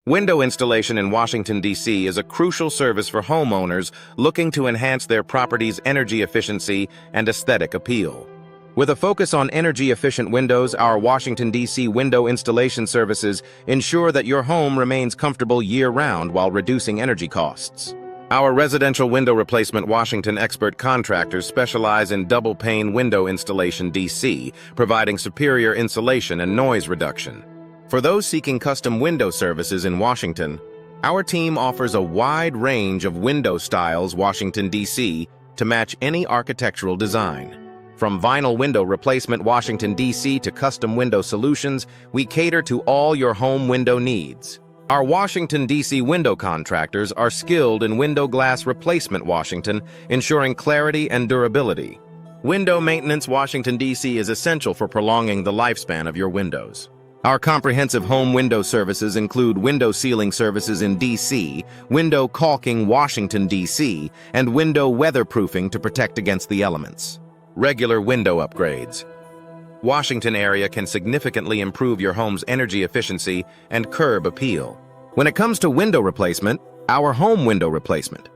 Window installation in Washington, D.C. is a crucial service for homeowners looking to enhance their property's energy efficiency and aesthetic appeal. With a focus on energy-efficient windows, our Washington, D.C. window installation services ensure that your home remains comfortable year-round while reducing energy costs. Our residential window replacement Washington expert contractors specialize in double-pane window installation D.C., providing superior insulation and noise reduction. For those seeking custom window services in Washington, our team offers a wide range of window styles Washington, D.C. to match any architectural design. From vinyl window replacement Washington, D.C. to custom window solutions, we cater to all your home window needs. Our Washington, D.C. window contractors are skilled in window glass replacement Washington, ensuring clarity and durability. Window maintenance Washington, D.C. is essential for prolonging the lifespan of your windows. Our comprehensive home window services include window sealing services in D.C., window caulking Washington, D.C., and window weatherproofing to protect against the elements. Regular window upgrades. Washington area can significantly improve your home's energy efficiency and curb appeal. When it comes to window replacement, our home window replacement.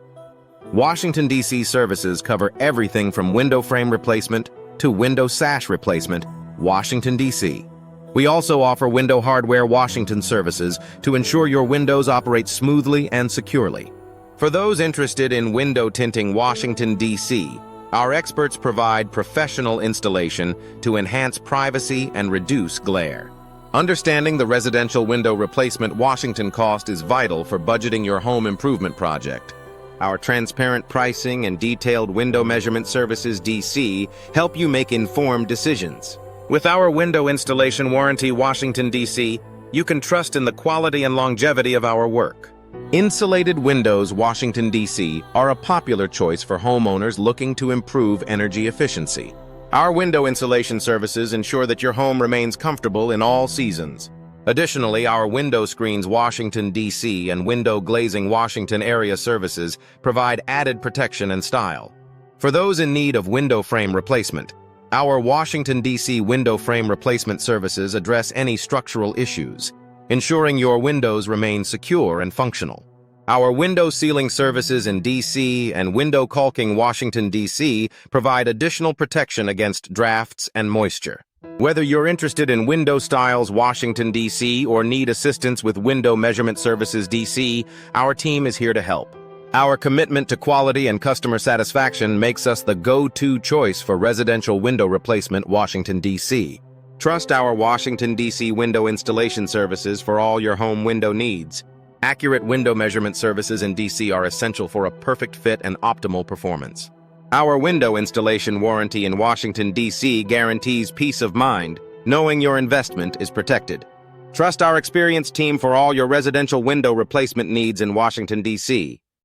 Washington, D.C. services cover everything from window frame replacement to window sash replacement, Washington, D.C. We also offer window hardware Washington services to ensure your windows operate smoothly and securely. For those interested in window tinting Washington, D.C., our experts provide professional installation to enhance privacy and reduce glare. Understanding the residential window replacement Washington cost is vital for budgeting your home improvement project. Our transparent pricing and detailed window measurement services D.C. help you make informed decisions. With our window installation warranty Washington, D.C., you can trust in the quality and longevity of our work. Insulated windows Washington, D.C. are a popular choice for homeowners looking to improve energy efficiency. Our window insulation services ensure that your home remains comfortable in all seasons. Additionally, our window screens Washington, D.C. and window glazing Washington area services provide added protection and style. For those in need of window frame replacement, our Washington, D.C. window frame replacement services address any structural issues, ensuring your windows remain secure and functional. Our window sealing services in D.C. and window caulking Washington, D.C. provide additional protection against drafts and moisture. Whether you're interested in window styles Washington, D.C. or need assistance with window measurement services D.C., our team is here to help. Our commitment to quality and customer satisfaction makes us the go-to choice for residential window replacement Washington, D.C. Trust our Washington, D.C. window installation services for all your home window needs. Accurate window measurement services in D.C. are essential for a perfect fit and optimal performance. Our window installation warranty in Washington, D.C. guarantees peace of mind, knowing your investment is protected. Trust our experienced team for all your residential window replacement needs in Washington, D.C.